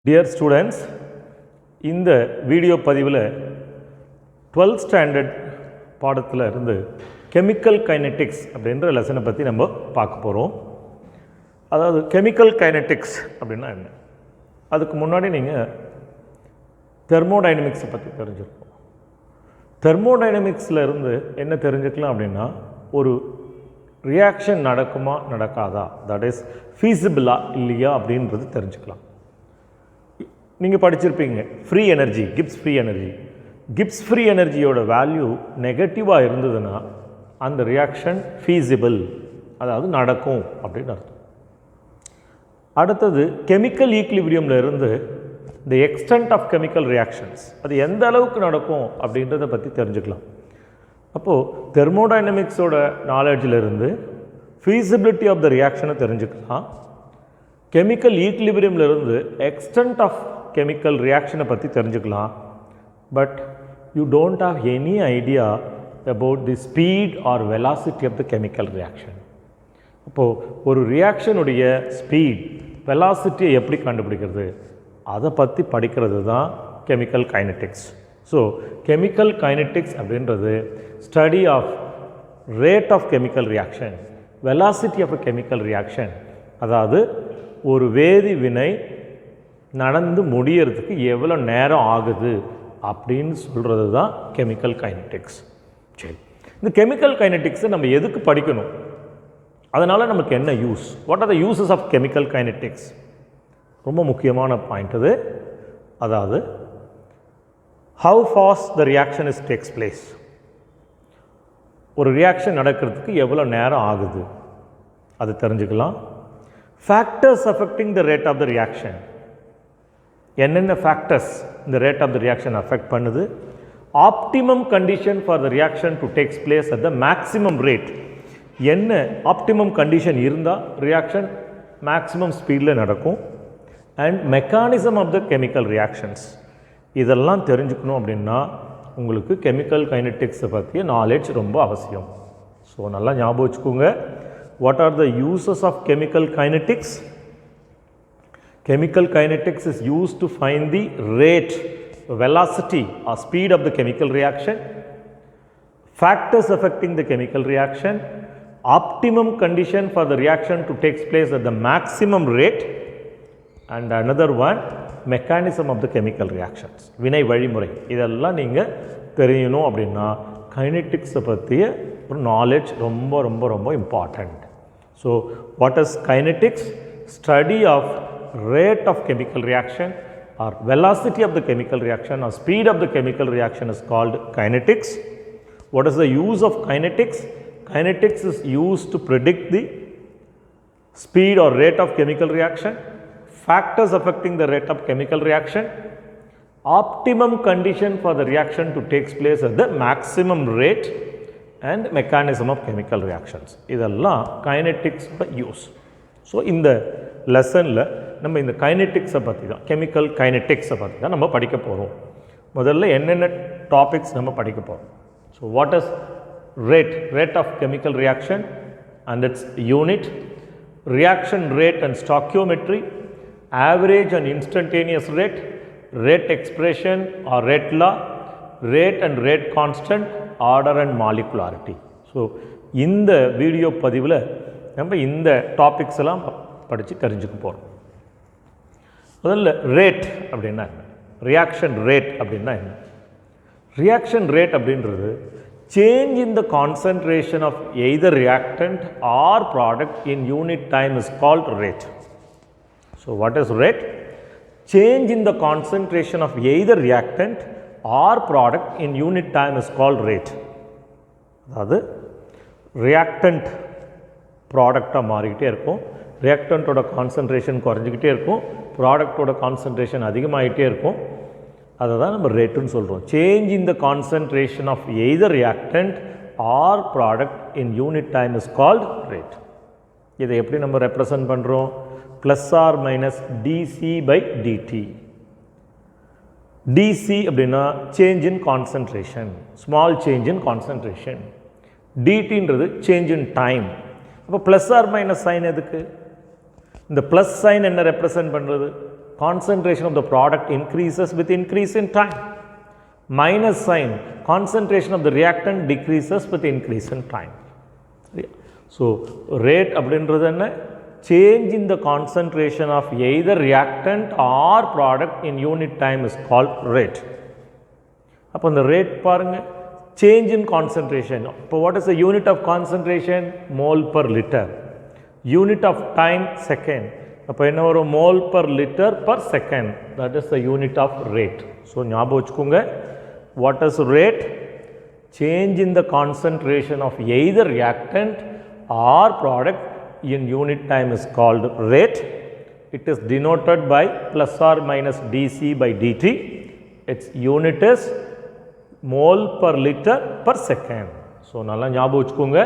Dear students, இந்த video பதிவில் 12th standard பாடத்தில் இருந்து கெமிக்கல் கைனெட்டிக்ஸ் அப்படின்ற லெசனை பற்றி நம்ம பார்க்க போகிறோம். அதாவது கெமிக்கல் கைனெட்டிக்ஸ் அப்படின்னா என்ன? அதுக்கு முன்னாடி நீங்கள் தெர்மோடைனமிக்ஸை பற்றி தெரிஞ்சிருக்கோம். தெர்மோடைனமிக்ஸில் இருந்து என்ன தெரிஞ்சுக்கலாம் அப்படின்னா, ஒரு ரியாக்ஷன் நடக்குமா நடக்காதா, தட் இஸ் ஃபீஸிபிளா இல்லையா அப்படின்றது தெரிஞ்சுக்கலாம். நீங்கள் படிச்சிருப்பீங்க free energy, Gibbs free energy. Gibbs free எனர்ஜியோட வேல்யூ நெகட்டிவாக இருந்ததுன்னா அந்த ரியாக்ஷன் ஃபீஸிபிள், அதாவது நடக்கும் அப்படின்னு அர்த்தம். அடுத்தது கெமிக்கல் ஈக்லிபிரியமில் இருந்து the extent of chemical reactions, அது எந்த அளவுக்கு நடக்கும் அப்படின்றத பற்றி தெரிஞ்சுக்கலாம். அப்போது தெர்மோடைனமிக்ஸோட நாலேஜிலிருந்து ஃபீஸிபிலிட்டி ஆஃப் த ரியாக்ஷனை தெரிஞ்சுக்கலாம். கெமிக்கல் ஈக்லிபிரியமில் இருந்து எக்ஸ்டென்ட் ஆஃப் கெமிக்கல் ரியாக்ஷனை பற்றி தெரிஞ்சுக்கலாம். But you don't have any idea about the speed or velocity of the chemical reaction. அப்போது ஒரு ரியாக்ஷனுடைய ஸ்பீட், வெலாசிட்டியை எப்படி கண்டுபிடிக்கிறது, அதை பற்றி படிக்கிறது தான் chemical kinetics. So chemical kinetics அப்படின்றது study of rate of chemical reaction, velocity of a chemical reaction, அதாவது ஒரு வேதி வினை நடந்து முடியறதுக்கு எவ்வளோ நேரம் ஆகுது அப்படின்னு சொல்கிறது தான் கெமிக்கல் கைனெட்டிக்ஸ். சரி, இந்த கெமிக்கல் கைனெட்டிக்ஸை நம்ம எதுக்கு படிக்கணும், அதனால் நமக்கு என்ன use, what are the uses of chemical kinetics? ரொம்ப முக்கியமான பாயிண்ட் அது. அதாவது how fast the reaction is takes place, ஒரு ரியாக்ஷன் நடக்கிறதுக்கு எவ்வளோ நேரம் ஆகுது அது தெரிஞ்சுக்கலாம். Factors affecting the rate of the reaction, என்னென்ன ஃபேக்டர்ஸ் இந்த rate of the reaction affect பண்ணுது. Optimum condition for the reaction to takes place at the maximum rate, என்ன ஆப்டிமம் கண்டிஷன் இருந்தால் ரியாக்ஷன் மேக்ஸிமம் ஸ்பீடில் நடக்கும். And mechanism of the chemical reactions, இதெல்லாம் தெரிஞ்சுக்கணும் அப்படின்னா உங்களுக்கு கெமிக்கல் கைனெட்டிக்ஸை பற்றிய நாலேஜ் ரொம்ப அவசியம். ஸோ நல்லா ஞாபகம் வச்சுக்கோங்க. What are the uses of chemical kinetics? Chemical kinetics is used to find the rate, velocity or speed of the chemical reaction, factors affecting the chemical reaction, optimum condition for the reaction to take place at the maximum rate, and another one, mechanism of the chemical reactions, வினை வழிமுறை. இதெல்லாம் நீங்கள் தெரியணும் அப்படின்னா கைனெட்டிக்ஸை பற்றிய ஒரு knowledge ரொம்ப ரொம்ப ரொம்ப important. So what is kinetics? Study of rate of chemical reaction or velocity of the chemical reaction or speed of the chemical reaction is called kinetics. What is the use of kinetics? Kinetics is used to predict the speed or rate of chemical reaction, factors affecting the rate of chemical reaction, optimum condition for the reaction to take place at the maximum rate, and mechanism of chemical reactions. இதெல்லாம் கைனெட்டிக்ஸோட use. So இந்த லெசனில் நம்ம இந்த கைனெட்டிக்ஸை பற்றி தான், chemical கைனெட்டிக்ஸை பற்றி தான் நம்ம படிக்க போகிறோம். முதல்ல என்னென்ன டாபிக்ஸ் நம்ம படிக்க போகிறோம். So what is rate of chemical reaction and its unit, reaction rate and stoichiometry, average and instantaneous rate, rate expression or rate law, rate and rate constant, order and molecularity. So இந்த video பதிவில் நம்ம இந்த topics எல்லாம் படித்து தெரிஞ்சுக்க போகிறோம். முதல்ல rate அப்படின்னா என்ன, ரியாக்ஷன் ரேட் அப்படின்னா என்ன? ரியாக்ஷன் ரேட் அப்படின்றது change in the concentration of either reactant or product in unit time is called rate. So what is rate? Change in the concentration of either reactant or product in unit time is called rate. அதாவது reactant ப்ராடக்டாக மாறிக்கிட்டே இருக்கும், ரியாக்டன்ட்டோட concentration குறைஞ்சிக்கிட்டே இருக்கும், ப்ராடக்டோட concentration அதிகமாகிட்டே இருக்கும். அதை தான் நம்ம ரேட்டுன்னு சொல்கிறோம். Change in the concentration of either reactant or product in unit time is called rate. இதை எப்படி நம்ம ரெப்ரசன்ட் பண்ணுறோம்? Plus or minus DC by DT. DC அப்படின்னா change in concentration, small change in concentration. DTன்றது சேஞ்ச் இன் டைம். அப்போ plus or minus sign எதுக்கு? இந்த plus sign என்ன ரெப்ரசன்ட் பண்ணுறது? concentration of the product increases with increase in time. Minus sign, concentration of the reactant decreases with increase in time. So rate அப்படின்றது என்ன? Change in the concentration of either reactant or product in unit time is called rate. அப்போ இந்த rate பாருங்க, change in concentration. இப்போ what is the unit of concentration? Mole per liter. Unit of time, second. அப்போ என்ன வரும்? mole per liter per second. That is the unit of rate. So ஞாபகம் வச்சுக்கோங்க, what is rate? Change in the concentration of either reactant or product in unit time is called rate. It is denoted by plus or minus dC by dt. Its unit is mole per liter per second. So நல்லா ஞாபகம் வச்சுக்கோங்க.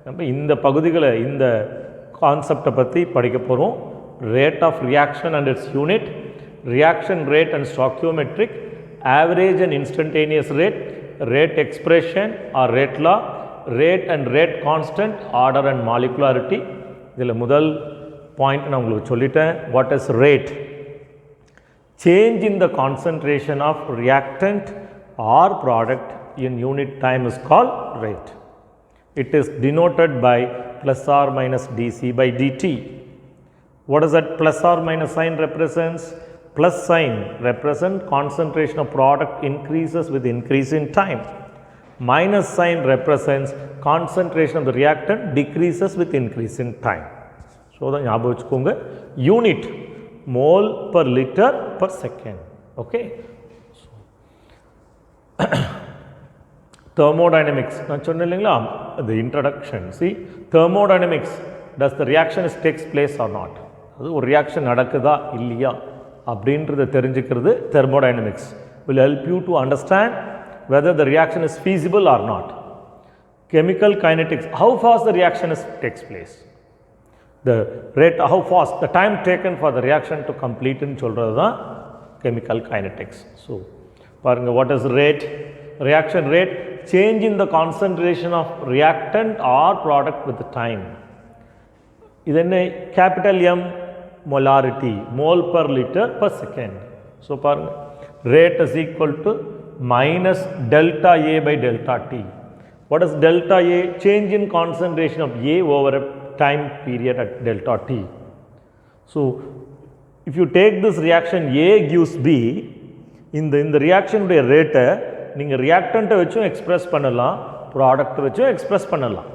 நம்ம இந்த பகுதிகளை இந்த கான்செப்டை பற்றி படிக்க போகிறோம். Rate of reaction and its unit, reaction rate and stoichiometric, average and instantaneous rate, rate expression or rate law, rate and rate constant, order and molecularity. இதில் முதல் பாயிண்ட் நான் உங்களுக்கு சொல்லிட்டேன். what is rate? Change in the concentration of reactant or product in unit time is called rate. It is denoted by plus or minus dC by dt. What does that plus or minus sign represents? Plus sign represent concentration of product increases with increase in time. Minus sign represents concentration of the reactant decreases with increase in time. So தான் ஞாபகம் வச்சுக்கோங்க. Unit mole per liter per second. Okay. Thermodynamics. நான் சொன்னேன் இல்லைங்களா, the introduction. See, thermodynamics, does the reaction takes place or not? அது ஒரு reaction நடக்குதா இல்லையா அப்படின்றத தெரிஞ்சுக்கிறது thermodynamics will help you to understand whether the reaction is feasible or not. Chemical kinetics, how fast the reaction takes place, the rate, how fast, the time taken for the reaction to complete ன்னு சொல்கிறது தான் chemical kinetics. So பாருங்க, what is rate? Reaction rate, change in the concentration of reactant or product with the time. இது என்ன? capital M, molarity, mole per liter per second. So பாருங்க, rate is equal to minus delta A by delta T. What is delta A? Change in concentration of A over a time period at delta T. So if you take this reaction, A gives B, இந்த reaction உடைய ரேட்டை நீங்கள் ரியாக்டண்ட்டை வச்சும் express பண்ணலாம், product வச்சும் express பண்ணலாம்.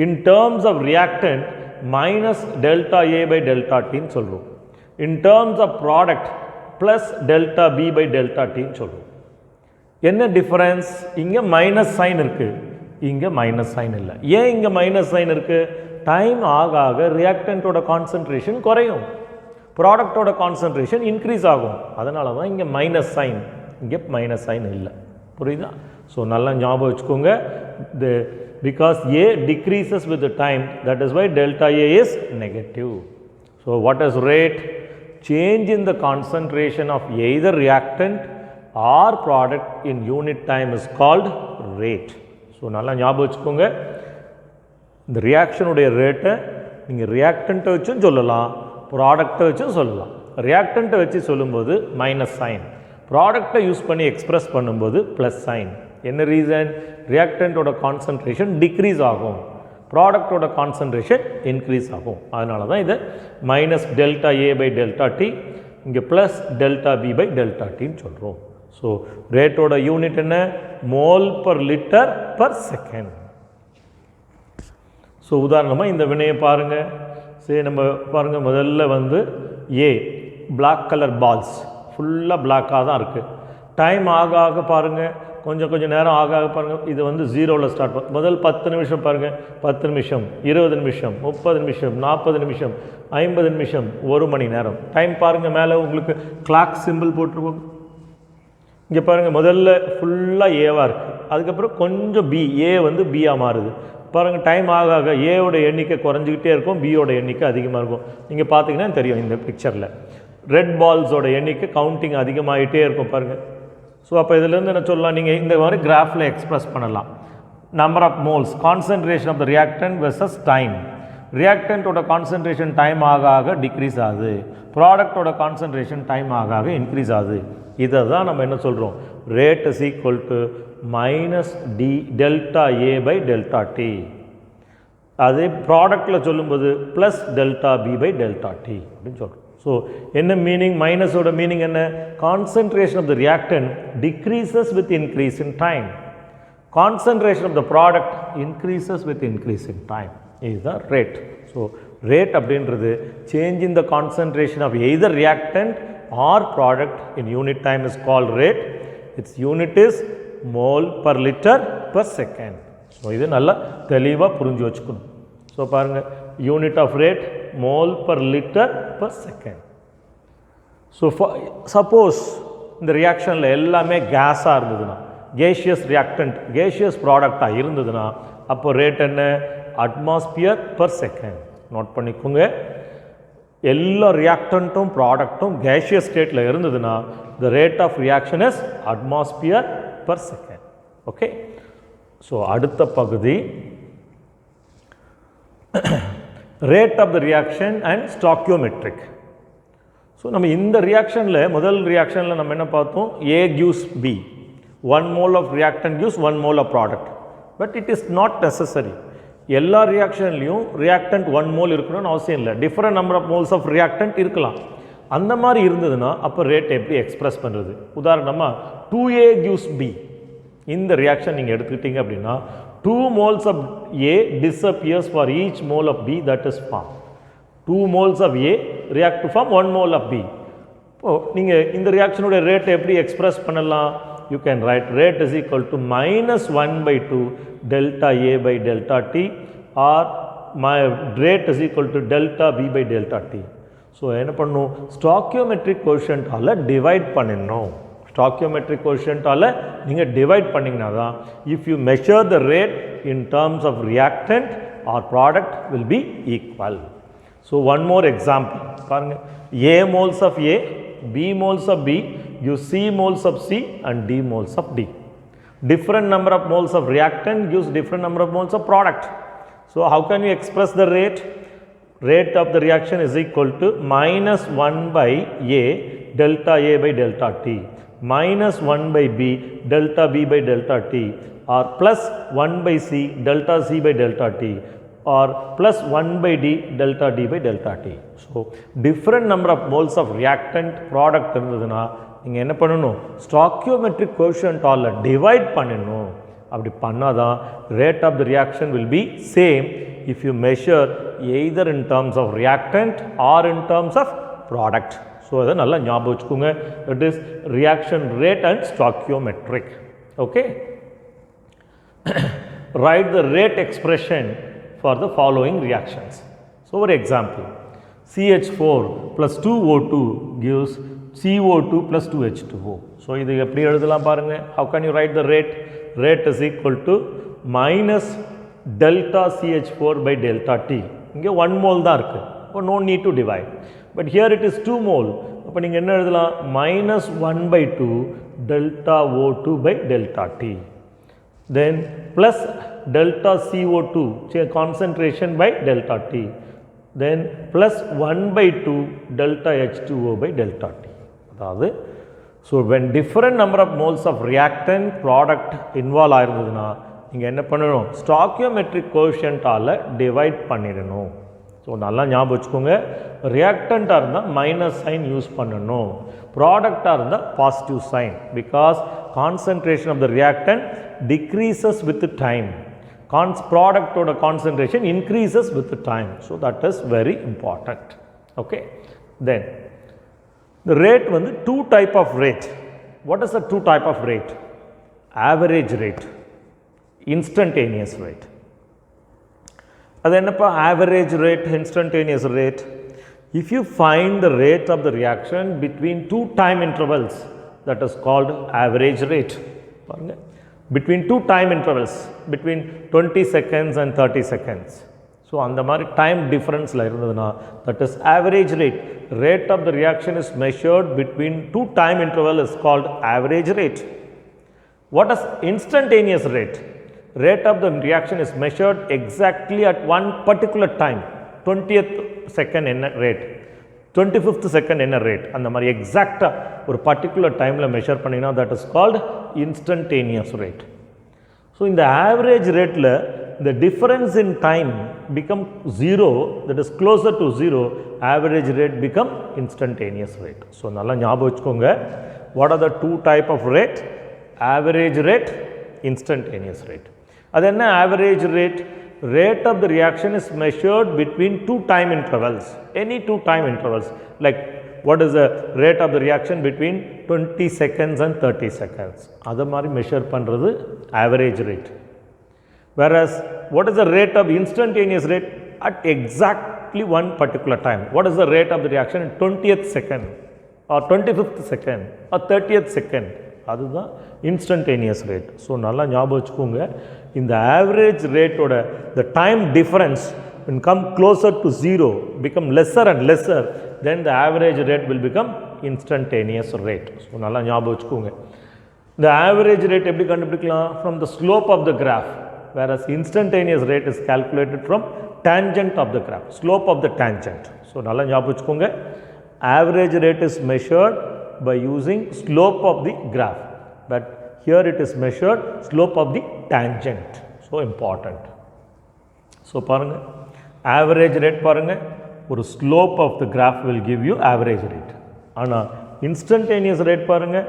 in terms of reactant minus delta A by delta T ன்னு சொல்கிறோம். in terms of product plus delta B by delta T ன்னு சொல்கிறோம். என்ன டிஃபரன்ஸ்? இங்கே மைனஸ் சைன் இருக்குது, இங்கே மைனஸ் சைன் இல்லை. ஏன் இங்கே மைனஸ் சைன் இருக்குது? டைம் ஆக ஆக ரியாக்டண்ட்டோட கான்சன்ட்ரேஷன் குறையும், ப்ராடக்டோட கான்சன்ட்ரேஷன் இன்க்ரீஸ் ஆகும். அதனால தான் இங்கே மைனஸ் சைன், இங்கே மைனஸ் சைன் இல்லை. புரியுதா? ஸோ நல்லா ஞாபகம் வச்சுக்கோங்க. Because A decreases with the time, that is why delta A is negative. So what is rate? Change in the concentration of either reactant or product in unit time is called rate. So நல்லா ஞாபகம் வச்சுக்கோங்க. இந்த ரியாக்ஷனுடைய ரேட்டை நீங்கள் ரியாக்டண்ட்டை வச்சும் சொல்லலாம், ப்ராடக்டை வச்சும் சொல்லலாம். ரியாக்டண்ட்டை வச்சு சொல்லும்போது மைனஸ் சைன், ப்ராடக்டை யூஸ் பண்ணி எக்ஸ்பிரஸ் பண்ணும்போது ப்ளஸ் சைன். என்ன ரீசன்? ரியாக்டண்ட்டோட கான்சன்ட்ரேஷன் டிக்ரீஸ் ஆகும், ப்ராடக்டோட கான்சன்ட்ரேஷன் இன்க்ரீஸ் ஆகும். அதனால தான் இது minus delta A by delta T, இங்கே plus delta B by delta டின்னு சொல்கிறோம். ஸோ ரேட்டோட யூனிட் என்ன? Mole per litre per second. So உதாரணமாக இந்த வினையை பாருங்கள். சரி, நம்ம பாருங்கள், முதல்ல வந்து ஏ பிளாக் கலர் பால்ஸ் ஃபுல்லாக பிளாக்காக தான் இருக்குது. டைம் ஆக ஆக பாருங்கள், கொஞ்சம் நேரம் ஆக ஆக பாருங்கள், இது வந்து ஜீரோவில் ஸ்டார்ட் பண்ண. முதல் 10 நிமிஷம் பாருங்கள், 10 நிமிஷம், 20 நிமிஷம், 30 நிமிஷம், 40 நிமிஷம், 50 நிமிஷம், 1 மணி நேரம். டைம் பாருங்கள், மேலே உங்களுக்கு கிளாக் சிம்பிள் போட்டிருப்போம். இங்கே பாருங்கள், முதல்ல ஃபுல்லாக ஏவாக இருக்குது, அதுக்கப்புறம் கொஞ்சம் பி, ஏ வந்து பியாக மாறுது. பாருங்கள், டைம் ஆக ஆக ஏவோட எண்ணிக்கை குறைஞ்சிக்கிட்டே இருக்கும், பியோட எண்ணிக்கை அதிகமாக இருக்கும். நீங்கள் பார்த்தீங்கன்னா தெரியும் இந்த பிக்சரில் ரெட் பால்ஸோட எண்ணிக்கை கவுண்டிங் அதிகமாகிட்டே இருக்கும் பாருங்கள். ஸோ அப்போ இதிலேருந்து என்ன சொல்லலாம், நீங்கள் இந்த மாதிரி கிராஃபில் எக்ஸ்பிரஸ் பண்ணலாம். Number of moles, concentration of the reactant versus time. ரியாக்டன்ட்டோட கான்சன்ட்ரேஷன் டைம் ஆக ஆக டிக்ரீஸ் ஆகுது, ப்ராடக்டோட கான்சன்ட்ரேஷன் டைம் ஆக ஆக இன்க்ரீஸ் ஆகுது. இதை தான் நம்ம என்ன சொல்கிறோம், rate is equal to minus D delta A by delta T. அதே ப்ராடக்டில் சொல்லும்போது plus delta B by delta T அப்படின்னு சொல்கிறோம். ஸோ என்ன மீனிங், மைனஸோட மீனிங் என்ன, concentration of the reactant decreases with increase in time, concentration of the product increases with increase in time. இதுதான் rate. So rate அப்படின்றது change in the concentration of either reactant or product in unit time is called rate. It's unit is mole per litre per second. So இது நல்லா தெளிவாக புரிஞ்சு வச்சுக்கணும். So பாருங்கள், unit of rate mole per litre per second. So suppose இந்த ரியாக்ஷனில் எல்லாமே கேஸாக இருந்ததுன்னா, கேஷியஸ் ரியாக்டன்ட் கேஷியஸ் ப்ராடக்டாக இருந்ததுன்னா, அப்போ ரேட் என்ன, அட்மாஸ்பியர் பர் செகண்ட். நோட் பண்ணிக்கோங்க, எல்லா ரியாக்டன்ட்டும் ப்ராடக்ட்டும் கேஷியஸ் ஸ்டேட்டில் இருந்ததுன்னா the rate of reaction is atmosphere per second. Okay. So அடுத்த பகுதி rate of the reaction and stoichiometric. So நம்ம இந்த ரியாக்ஷனில் முதல் ரியாக்ஷனில் நம்ம என்ன பார்த்தோம், A gives B, 1 mole of reactant gives 1 mole of product. But it is not necessary. எல்லா ரியாக்ஷன்லையும் ரியாக்டன்ட் 1 mole இருக்கணும்னு அவசியம் இல்லை. Different number of moles of reactant இருக்கலாம். அந்த மாதிரி இருந்ததுன்னா அப்போ ரேட் எப்படி எக்ஸ்பிரஸ் பண்ணுறது, உதாரணமாக 2A gives B. இந்த ரியாக்ஷன் நீங்கள் எடுத்துக்கிட்டீங்க அப்படின்னா 2 moles of A disappears for each mole of B that is formed. 2 moles of A react to form 1 mole of B. இப்போது நீங்கள் இந்த ரியாக்ஷனுடைய ரேட் எப்படி எக்ஸ்பிரஸ் பண்ணலாம், you can write rate is equal to minus 1/2 delta A by delta T, or my rate is equal to delta B by delta T. So என்ன பண்ணணும், stoichiometric கோஷன்ட்டால் divide பண்ணிடணும். Stoichiometric கோஷன்ட்டால் நீங்கள் டிவைட் பண்ணிங்கன்னா தான் if you measure the rate in terms of reactant or product will be equal. So one more example பாருங்கள், A moles of A, B moles of B, gives C moles of C and D moles of D. Different number of moles of reactant gives different number of moles of product. So how can you express the rate? Rate of the reaction is equal to minus 1 by A delta A by delta T, minus 1 by B delta B by delta T, or plus 1 by C delta C by delta T, or plus 1 by D delta D by delta T. So different number of moles of reactant product இருந்ததுன்னா நீங்கள் என்ன பண்ணணும், stoichiometric கோஷன்ட்டால் divide பண்ணணும். அப்படி பண்ணாதான் rate of the reaction will be same if you measure either in terms of reactant or in terms of product. So அதை நல்லா ஞாபகம் வச்சுக்கோங்க. It is reaction rate and stoichiometric. Okay. Write the rate expression for the following reactions. So for example, CH4 plus 2O2 gives CO2 plus 2H2O. So இது எப்படி எழுதலாம் பாருங்க. How can you write the rate? Rate is equal to minus delta CH4 by delta T. இங்கே 1 mole தான் இருக்கு. So no need to divide. But here it is 2 mole. அப்போ நீங்கள் என்ன எழுதலாம், minus 1/2 delta O2 by delta T. Then plus delta CO2 concentration by delta T, then plus 1/2 delta H2O by delta T. அதாவது so when different number of moles of reactant product involve ஆயிருந்ததுன்னா நீங்கள் என்ன பண்ணணும், stoichiometric கோஷன்ட்டால் divide பண்ணிடணும். So நல்லா ஞாபகம் வச்சுக்கோங்க, ரியாக்டண்ட்டாக இருந்தால் மைனஸ் சைன் யூஸ் பண்ணணும், ப்ராடக்டாக இருந்தால் positive sign, because concentration of the reactant decreases with the time. Product or concentration increases with the time. So that is very important. Okay. Then the rate was two type of rate. What is the two type of rate? Average rate, instantaneous rate. Then average rate, instantaneous rate. If you find the rate of the reaction between two time intervals, that is called average rate. Between two time intervals, between 20 seconds and 30 seconds. So அந்த மாதிரி time difference இருந்ததுன்னா that is average rate. Rate of the reaction is measured between two time interval is called average rate. What is instantaneous rate? Rate of the reaction is measured exactly at one particular time. 20th second என்ன rate, 25th second என்ன rate, அந்த மாதிரி எக்ஸாக்டாக ஒரு particular டைமில் measure பண்ணிங்கன்னா that is called instantaneous rate. So இந்த average ரேட்டில் the difference in time become 0, that is closer to 0, average rate become instantaneous rate. So நல்லா ஞாபகம் வச்சுக்கோங்க, what are the two type of rate? Average rate, instantaneous rate. அது என்ன average rate? Rate of the reaction is measured between two time intervals, any two time intervals, like what is the rate of the reaction between 20 seconds and 30 seconds, அது மாதிரி measure பண்ணுறது average rate. Whereas, what is the rate of instantaneous rate? At exactly one particular time. What is the rate of the reaction in 20th second or 25th second or 30th second? அதுதான் instantaneous rate. So, நல்லா ஞாபகம் வச்சுக்கோங்க, இந்த average rate ஓட the time difference when come closer to 0 become lesser and lesser, then the average rate will become instantaneous rate. So, நல்லா ஞாபகம் வச்சுக்கோங்க. The average rate எப்படி கண்டுபிடிக்கலாம்? From the slope of the graph. Whereas instantaneous rate is calculated from tangent of the graph, slope of the tangent. So, நல்லா ஞாபகம் வச்சுக்கோங்க, average rate is measured by using slope of the graph, but here it is measured slope of the tangent. So, important. So, பாருங்க, average rate பாருங்க, ஒரு slope of the graph will give you average rate. ஆனால் instantaneous rate பாருங்க,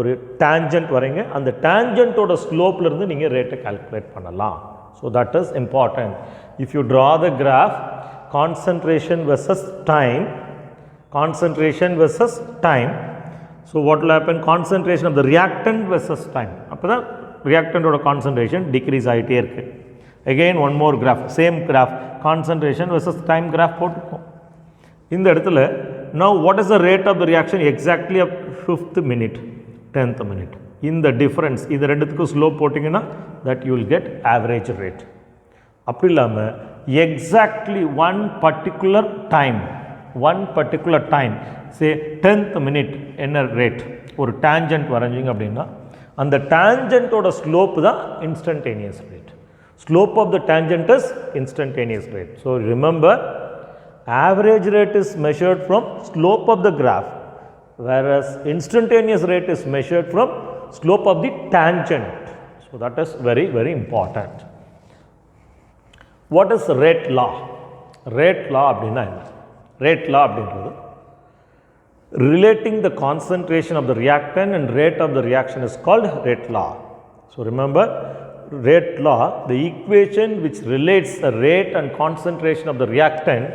ஒரு tangent வரைங்க, அந்த டேஞ்சன்ட்டோட ஸ்லோப்லேருந்து நீங்கள் ரேட்டை calculate பண்ணலாம். So that is important. If you draw the graph concentration versus time, concentration versus time, so what will happen, concentration of the reactant versus time, அப்போ தான் ரியாக்டன்ட்டோட கான்சன்ட்ரேஷன் டிக்ரீஸ் ஆகிட்டே இருக்குது. Again one more graph, same graph, concentration versus time graph போட்டுப்போம். இந்த இடத்துல now what is the rate of the reaction exactly of 5th minute, 10th minute. In the difference, இது ரெண்டுத்துக்கும் ஸ்லோப் போட்டிங்கன்னா that you will get average rate. அப்படி இல்லாமல் exactly one particular time, say 10th minute என்ன rate, ஒரு tangent வரைஞ்சிங்க அப்படின்னா அந்த tangentோட slope தான் instantaneous rate. Slope of the tangent is instantaneous rate. So remember, average rate is measured from slope of the graph, whereas instantaneous rate is measured from slope of the tangent. So that is very, very important. What is rate law? Rate law அப்படின்னா என்ன? Rate law அப்படின்றது relating the concentration of the reactant and rate of the reaction is called rate law. So remember, rate law, the equation which relates the rate and concentration of the reactant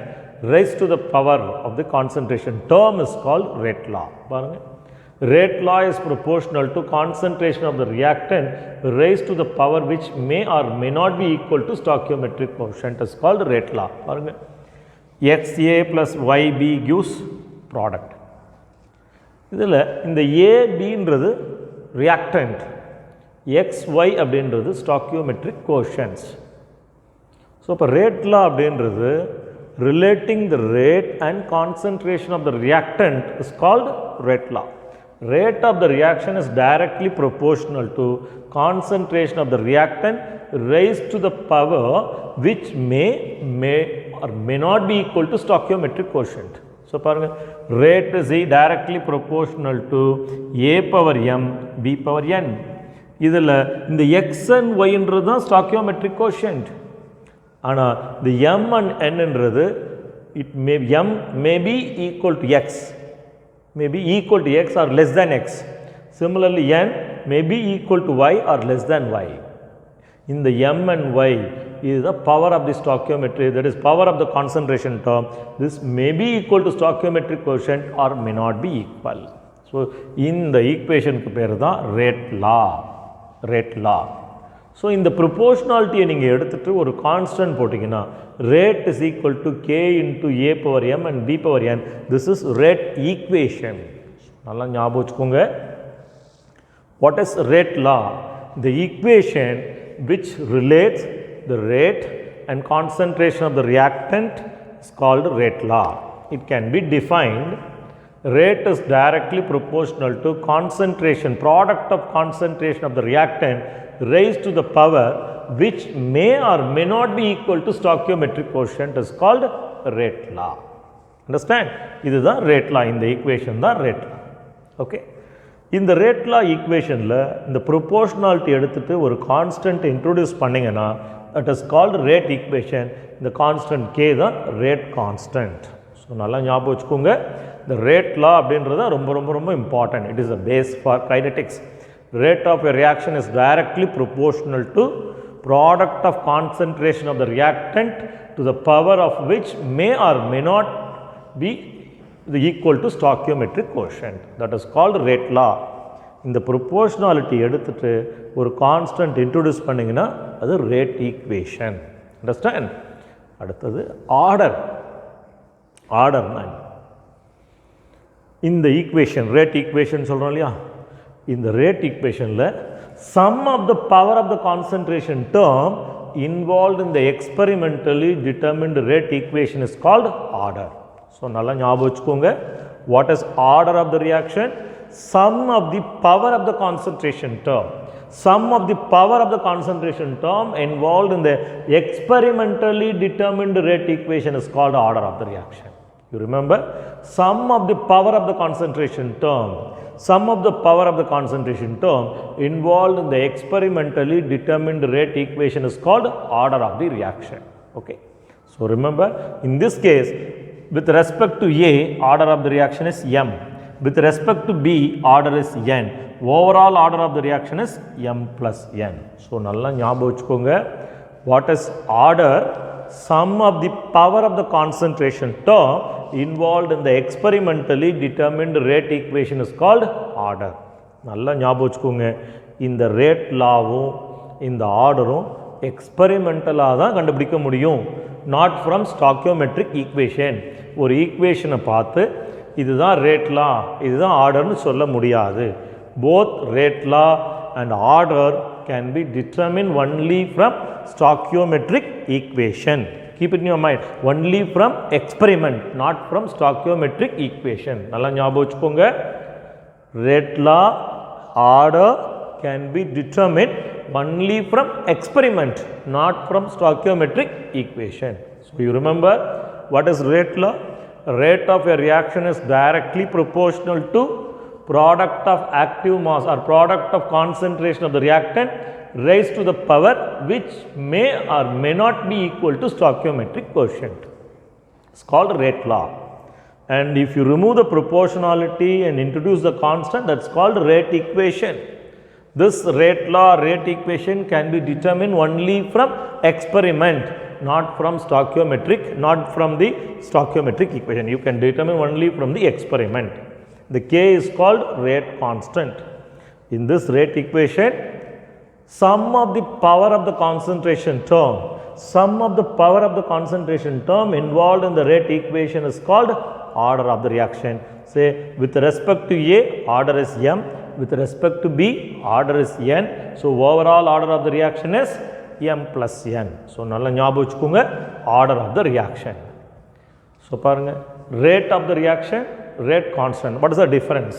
raised to the power of the concentration term is called rate law. பாருங்க, rate law is proportional to concentration of the reactant raised to the power which may or may not be equal to stoichiometric coefficient is called rate law. பாருங்க, XA plus YB gives product. இதில் இந்த ABன்றது reactant, XY அப்படின்றது stoichiometric coefficients. So இப்போ rate law அப்படின்றது relating the rate and concentration of the reactant is called rate law. Rate of the reaction is directly proportional to concentration of the reactant raised to the power which may or may not be equal to stoichiometric quotient. So, பாருங்க, rate is directly proportional to A power m B power n. இதில் இந்த x and y என்றது தான் stoichiometric quotient. ஆனால் the m and n என்றது m may be equal to x, may be equal to x or less than x. Similarly, n may be equal to y or less than y. In the m and y is the power of the stoichiometry, that is power of the concentration term. This may be equal to stoichiometric quotient or may not be equal. So, in the equation ku பேர் தான் rate law. Rate law. So, இந்த proportionality நீங்கள் எடுத்துட்டு ஒரு constant போட்டிங்கன்னா rate is equal to k into a power m and b power n. This is rate equation. நல்லா ஞாபகம் வச்சுக்கோங்க. What is rate law? The equation which relates the rate and concentration of the reactant is called rate law. It can be defined, rate is directly proportional to concentration, product of concentration of the reactant raised to the power which may or may not be equal to stoichiometric quotient is called rate law. Understand? This is the rate law. In the equation the rate law. Okay. In the rate law equation la the proportionality எடுத்துட்டு ஒரு constant introduce பண்ணீங்கன்னா that is called rate equation. The constant k தான் rate constant. So நல்லா ஞாபகம் வச்சுக்கோங்க. The rate law அப்படின்றது ரொம்ப important. It is a base for kinetics. Rate of a reaction is directly proportional to product of concentration of the reactant to the power of which may or may not be equal to stoichiometric quotient. That is called rate law. இந்த proportionality எடுத்துட்டு ஒரு constant introduce பண்ணீங்கன்னா அது rate equation. Understand? அடுத்தது order. Order நான் இந்த equation rate equation சொல்றோம் இல்லையா, இந்த rate equationல sum of the power of the concentration term involved in the experimentally determined rate equation is called order. So நல்லா ஞாபகம் வச்சுக்கோங்க. What is order of the reaction? Sum of the power of the concentration term. Sum of the power of the concentration term involved in the experimentally determined rate equation is called order of the reaction. You remember? Sum of the power of the concentration term. Sum of the power of the concentration term involved in the experimentally determined rate equation is called order of the reaction. Okay. So remember, in this case, with respect to A, order of the reaction is M. With respect to B, order is N. Overall order of the reaction is M plus N. So நல்லா ஞாபகம் வச்சுக்கோங்க. What is order? Sum of the power of the concentration term involved in the experimentally determined rate equation is called order. நல்லா ஞாபகம் வச்சுக்கோங்க. இந்த rate lawவும் இந்த ஆர்டரும் எக்ஸ்பெரிமெண்டலாக தான் கண்டுபிடிக்க முடியும். Not from stoichiometric equation. ஒரு ஈக்குவேஷனை பார்த்து இதுதான் ரேட் லா இதுதான் ஆர்டர்னு சொல்ல முடியாது. Both rate law and order can be determined only from stoichiometric equation. Keep it in your mind. Only from experiment, not from stoichiometric equation. நல்லா ஞாபகம் வச்சுக்கோங்க. Rate law, order can be determined only from experiment, not from stoichiometric equation. So you remember what is rate law? Rate of a reaction is directly proportional to product of active mass or product of concentration of the reactant raised to the power which may or may not be equal to stoichiometric quotient. It's called rate law. And if you remove the proportionality and introduce the constant, that's called rate equation. This rate law, rate equation can be determined only from experiment, not from stoichiometric, not from the stoichiometric equation. You can determine only from the experiment. The K is called rate constant. In this rate equation, sum of the power of the concentration term, sum of the power of the concentration term involved in the rate equation is called order of the reaction. Say with respect to A, order is M. With respect to B, order is N. So overall order of the reaction is M plus N. So நல்லா ஞாபகம் வச்சுக்கோங்க. Order of the reaction. So பாருங்க, rate of the reaction, rate constant. What is the difference?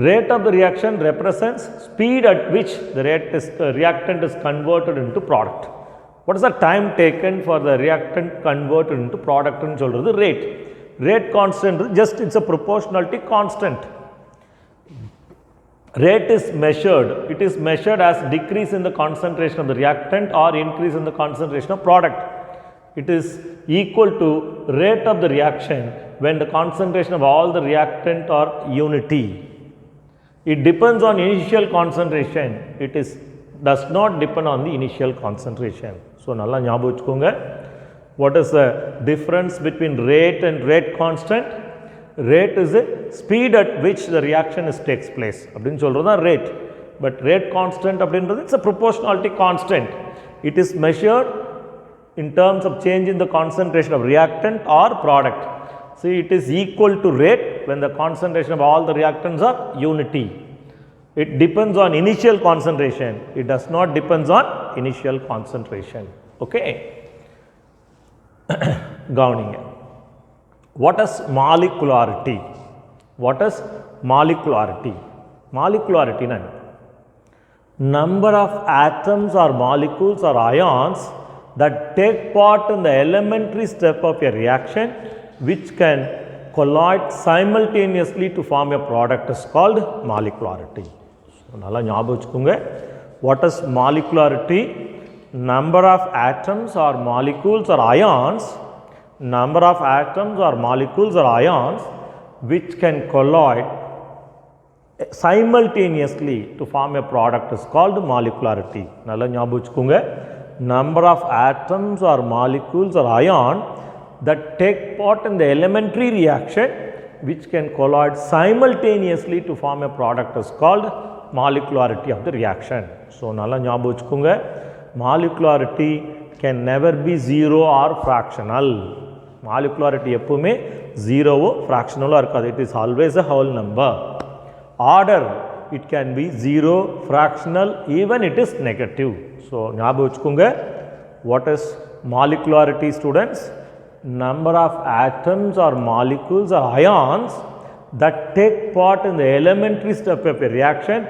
Rate of the reaction represents speed at which the reactant is converted into product. What is the time taken for the reactant converted into product ன்னு சொல்றது rate. Rate constant just it's a proportionality constant. Rate is measured. It is measured as decrease in the concentration of the reactant or increase in the concentration of product. It is equal to rate of the reaction when the concentration of all the reactant are unity. It depends on initial concentration. It does not depend on the initial concentration. So நல்லா ஞாபகம் வச்சுக்கோங்க. What is the difference between rate and rate constant? Rate is the speed at which the reaction takes place. அப்படின்னு சொல்றது தான் rate. But rate constant அப்படின்றது it's a proportionality constant. It is measured in terms of change in the concentration of reactant or product. See, it is equal to rate when the concentration of all the reactants are unity. It depends on initial concentration. It does not depends on initial concentration. Okay. கவனிங்க. What is molecularity? What is molecularity? Molecularity na number of atoms or molecules or ions that take part in the elementary step of a reaction which can collide simultaneously to form a product is called molecularity. So, nalla ஞாபகம் வச்சுக்கோங்க. What is molecularity? Number of atoms or molecules or ions, number of atoms or molecules or ions which can collide simultaneously to form a product is called molecularity. Nalla ஞாபகம் வச்சுக்கோங்க. Number of atoms or molecules or ion that take part in the elementary reaction which can collide simultaneously to form a product is called molecularity of the reaction. So, nalla ஞாபகம் வச்சுக்கோங்க. Molecularity can never be zero or fractional. Molecularity எப்பவுமே zero fractional இருக்காது. It is always a whole number. Order, it can be zero, fractional, even it is negative. So, ஞாபகம் வச்சுக்கோங்க. What is molecularity, students? Number of atoms or molecules or ions that take part in the elementary step of a reaction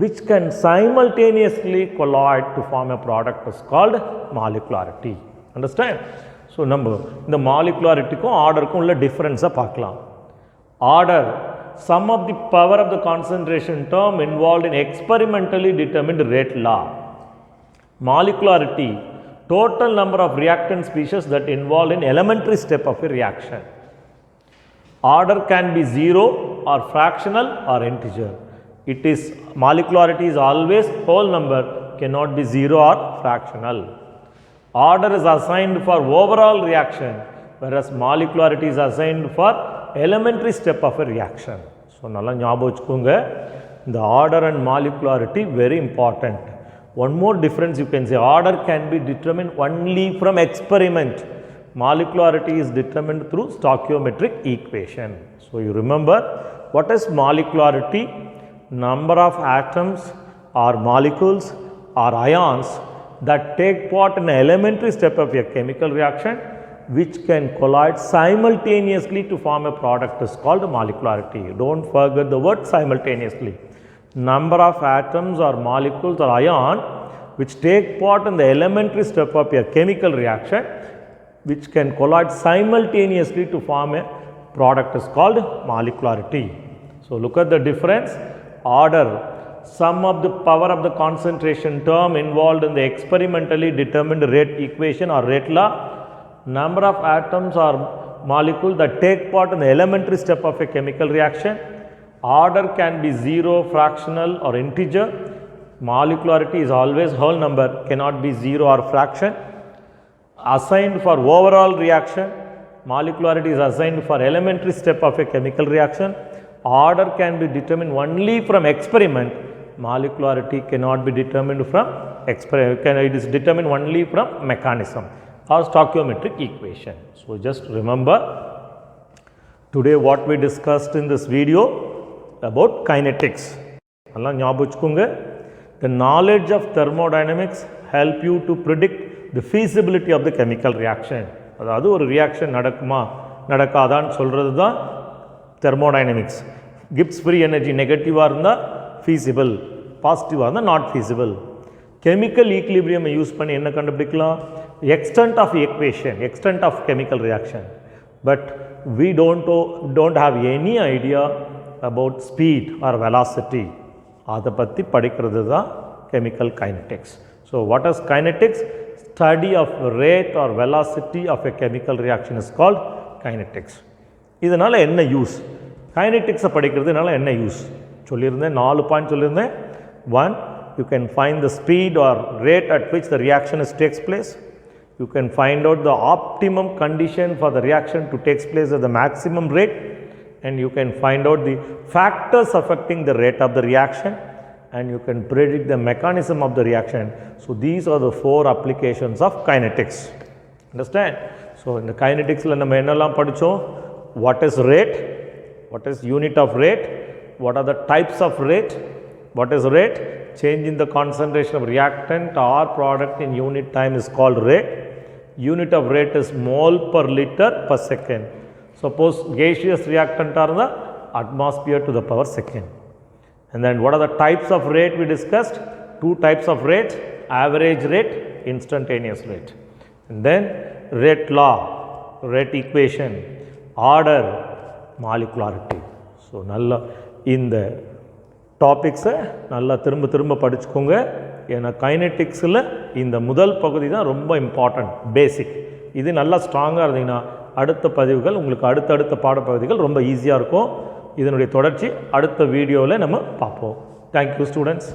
which can simultaneously collide to form a product is called molecularity. Understand? So, நம்ம இந்த molecularityக்கும் orderக்கும் உள்ள difference பார்க்கலாம். Order, sum of the power of the concentration term involved in experimentally determined rate law. Molecularity, total number of reactant species that involved in elementary step of a reaction. Order can be zero or fractional or integer. It is molecularity is always whole number, cannot be zero or fractional. Order is assigned for overall reaction, whereas molecularity is assigned for elementary step of a reaction. So, nalla ஞாபகம் வச்சுக்கோங்க. The order and molecularity very important. One more difference you can say, order can be determined only from experiment. Molecularity is determined through stoichiometric equation. So, you remember what is molecularity? Number of atoms or molecules or ions that take part in an elementary step of a chemical reaction which can collide simultaneously to form a product is called molecularity. Don't forget the word simultaneously. Number of atoms or molecules or ion which take part in the elementary step of a chemical reaction which can collide simultaneously to form a product is called molecularity. So, look at the difference. Order, sum of the power of the concentration term involved in the experimentally determined rate equation or rate law. Number of atoms or molecules that take part in the elementary step of a chemical reaction. Order can be zero, fractional or integer. Molecularity is always whole number, cannot be zero or fraction. Assigned for overall reaction, molecularity is assigned for elementary step of a chemical reaction. Order can be determined only from experiment. Molecularity cannot be determined from experiment. It is determined only from mechanism or stoichiometric equation. So, just remember today what we discussed in this video about kinetics. நல்லா ஞாபகம் வச்சுக்கோங்க. The knowledge of thermodynamics help you to predict the feasibility of the chemical reaction. அதாவது ஒரு reaction நடக்குமா நடக்காதான்னு சொல்கிறது தான் thermodynamics. Gibbs free energy நெகட்டிவாக இருந்தால் feasible, பாசிட்டிவாக இருந்தால் not feasible. chemical equilibrium use பண்ணி என்ன கண்டுபிடிக்கலாம்? extent of equation, extent of chemical reaction. But we don't have any idea about speed or velocity. அதை பற்றி படிக்கிறது தான் chemical kinetics. So, what is kinetics? Study of rate or velocity of a chemical reaction is called kinetics. இதனால் என்ன use? கைனெட்டிக்ஸை படிக்கிறதுனால என்ன use சொல்லியிருந்தேன், 4 point சொல்லியிருந்தேன். 1, you can find the speed or rate at which the reaction takes place. You can find out the optimum condition for the reaction to take place at the maximum rate, and you can find out the factors affecting the rate of the reaction, and you can predict the mechanism of the reaction. So, these are the 4 applications of kinetics. Understand? So, in the kinetics நம்ம என்னெல்லாம் படித்தோம்? What is rate? What is unit of rate? What are the types of rate? What is rate? Change in the concentration of reactant or product in unit time is called rate. Unit of rate is mole per liter per second. Suppose gaseous reactant are the atmosphere to the power second. And then what are the types of rate we discussed? 2 types of rate, average rate, instantaneous rate. then rate law, rate equation, order, molecularity. So நல்லா இந்த டாபிக்ஸை நல்லா திரும்ப திரும்ப படிச்சுக்கோங்க. ஏன்னா கைனெட்டிக்ஸில் இந்த முதல் பகுதி தான் ரொம்ப இம்பார்ட்டண்ட், பேசிக். இது நல்லா ஸ்ட்ராங்காக இருந்தீங்கன்னா அடுத்த பதிவுகள் உங்களுக்கு அடுத்தடுத்த பாடப்பகுதிகள் ரொம்ப ஈஸியாக இருக்கும். இதனுடைய தொடர்ச்சி அடுத்த வீடியோவில் நம்ம பார்ப்போம். Thank you students.